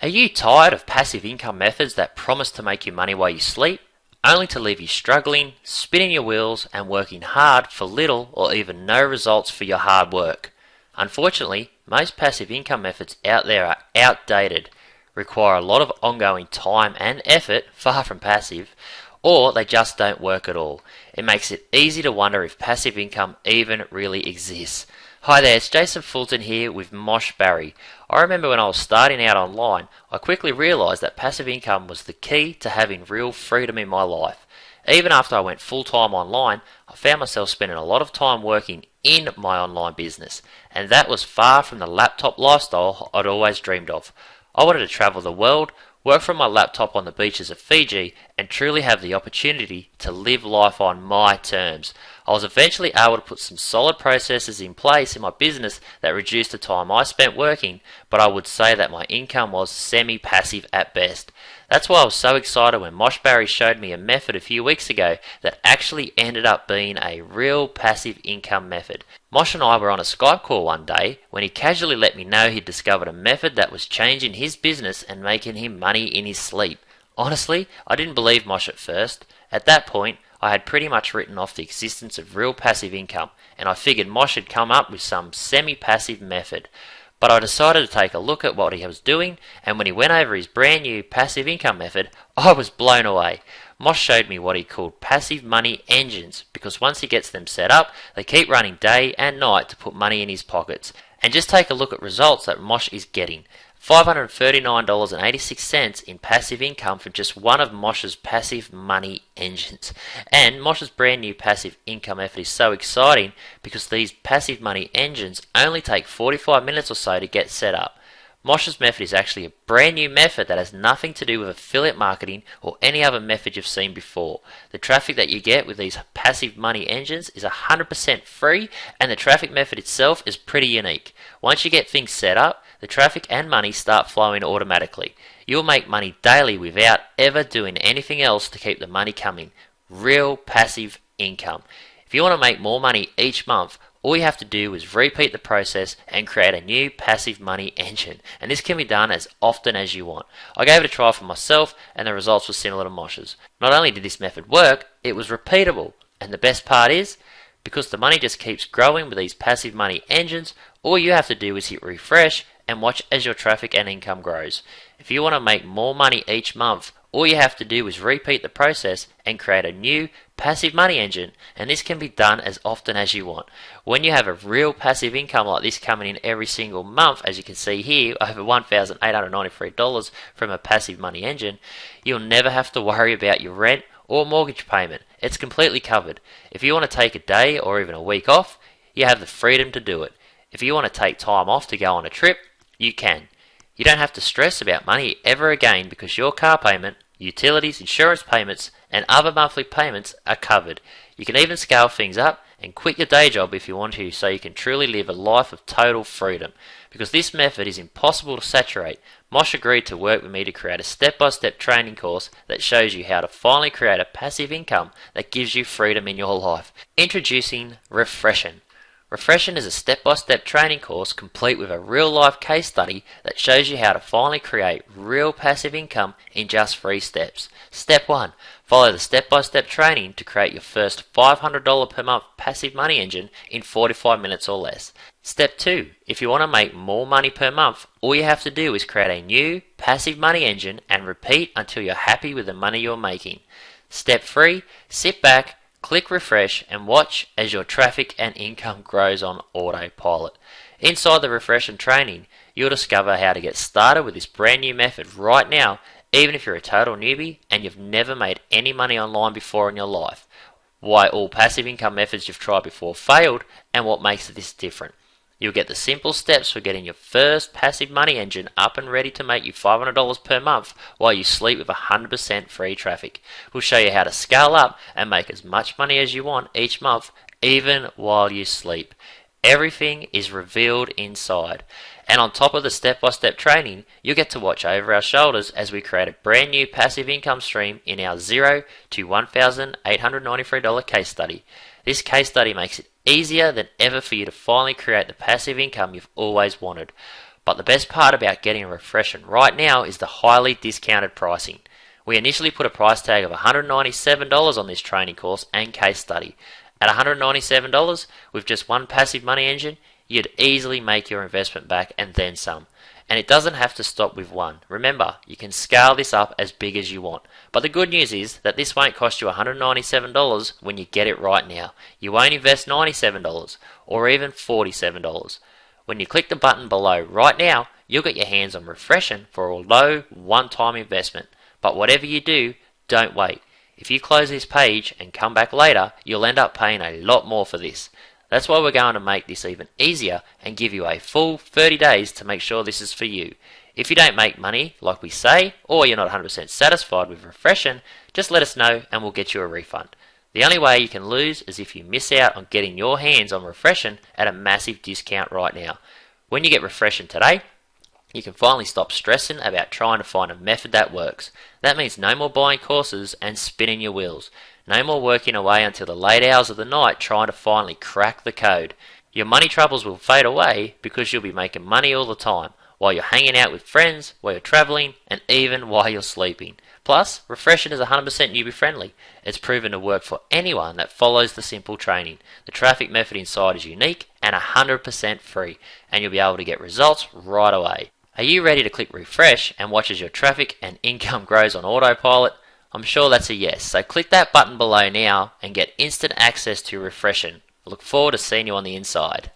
Are you tired of passive income methods that promise to make you money while you sleep, only to leave you struggling, spinning your wheels, and working hard for little or even no results for your hard work? Unfortunately, most passive income methods out there are outdated, require a lot of ongoing time and effort, far from passive, or they just don't work at all. It makes it easy to wonder if passive income even really exists. Hi there, it's Jason Fulton here with Mosh Barry. I remember when I was starting out online, I quickly realised that passive income was the key to having real freedom in my life. Even after I went full-time online, I found myself spending a lot of time working in my online business, and that was far from the laptop lifestyle I'd always dreamed of. I wanted to travel the world, work from my laptop on the beaches of Fiji, and truly have the opportunity to live life on my terms. I was eventually able to put some solid processes in place in my business that reduced the time I spent working, but I would say that my income was semi-passive at best. That's why I was so excited when Mosh Barry showed me a method a few weeks ago that actually ended up being a real passive income method. Mosh and I were on a Skype call one day when he casually let me know he'd discovered a method that was changing his business and making him money in his sleep. Honestly, I didn't believe Mosh at first. At that point, I had pretty much written off the existence of real passive income, and I figured Mosh had come up with some semi-passive method. But I decided to take a look at what he was doing, and when he went over his brand new passive income method, I was blown away. Mosh showed me what he called passive money engines, because once he gets them set up, they keep running day and night to put money in his pockets. And just take a look at results that Mosh is getting. $539.86 in passive income from just one of Mosh's passive money engines. And Mosh's brand new passive income method is so exciting because these passive money engines only take 45 minutes or so to get set up. Mosh's method is actually a brand new method that has nothing to do with affiliate marketing or any other method you've seen before. The traffic that you get with these passive money engines is 100% free, and the traffic method itself is pretty unique. Once you get things set up, the traffic and money start flowing automatically. You'll make money daily without ever doing anything else to keep the money coming. Real passive income. If you want to make more money each month, all you have to do is repeat the process and create a new passive money engine. And this can be done as often as you want. I gave it a try for myself and the results were similar to Mosh's. Not only did this method work, it was repeatable. And the best part is, because the money just keeps growing with these passive money engines, all you have to do is hit refresh and watch as your traffic and income grows. If you want to make more money each month, all you have to do is repeat the process and create a new passive money engine, and this can be done as often as you want. When you have a real passive income like this coming in every single month, as you can see here, over $1,893 from a passive money engine, you'll never have to worry about your rent or mortgage payment. It's completely covered. If you want to take a day or even a week off, you have the freedom to do it. If you want to take time off to go on a trip, you can. You don't have to stress about money ever again because your car payment, utilities, insurance payments, and other monthly payments are covered. You can even scale things up and quit your day job if you want to, so you can truly live a life of total freedom. Because this method is impossible to saturate, Mosh agreed to work with me to create a step-by-step training course that shows you how to finally create a passive income that gives you freedom in your life. Introducing Refreshin'. Refreshin' is a step-by-step training course complete with a real-life case study that shows you how to finally create real passive income in just 3 steps. Step 1. Follow the step-by-step training to create your first $500 per month passive money engine in 45 minutes or less. Step 2. If you want to make more money per month, all you have to do is create a new passive money engine and repeat until you're happy with the money you're making. Step 3. Sit back, click refresh and watch as your traffic and income grows on autopilot. Inside the Refreshin' training, you'll discover how to get started with this brand new method right now, even if you're a total newbie and you've never made any money online before in your life. Why all passive income methods you've tried before failed and what makes this different. You'll get the simple steps for getting your first passive money engine up and ready to make you $500 per month while you sleep with 100% free traffic. We'll show you how to scale up and make as much money as you want each month, even while you sleep. Everything is revealed inside. And on top of the step-by-step training, you get to watch over our shoulders as we create a brand new passive income stream in our $0 to $1,893 case study. This case study makes it easier than ever for you to finally create the passive income you've always wanted. But the best part about getting Refreshen right now is the highly discounted pricing. We initially put a price tag of $197 on this training course and case study. At $197, with just one passive money engine, you'd easily make your investment back and then some. And it doesn't have to stop with one. Remember, you can scale this up as big as you want. But the good news is that this won't cost you $197 when you get it right now. You won't invest $97 or even $47. When you click the button below right now, you'll get your hands on Refreshen for a low one-time investment. But whatever you do, don't wait. If you close this page and come back later, you'll end up paying a lot more for this. That's why we're going to make this even easier and give you a full 30 days to make sure this is for you. If you don't make money, like we say, or you're not 100% satisfied with Refreshen, just let us know and we'll get you a refund. The only way you can lose is if you miss out on getting your hands on Refreshen at a massive discount right now. When you get Refreshen today, you can finally stop stressing about trying to find a method that works. That means no more buying courses and spinning your wheels. No more working away until the late hours of the night trying to finally crack the code. Your money troubles will fade away because you'll be making money all the time, while you're hanging out with friends, while you're traveling, and even while you're sleeping. Plus, Refreshen is 100% newbie-friendly. It's proven to work for anyone that follows the simple training. The traffic method inside is unique and 100% free, and you'll be able to get results right away. Are you ready to click refresh and watch as your traffic and income grows on autopilot? I'm sure that's a yes, so click that button below now and get instant access to Refreshen. I look forward to seeing you on the inside.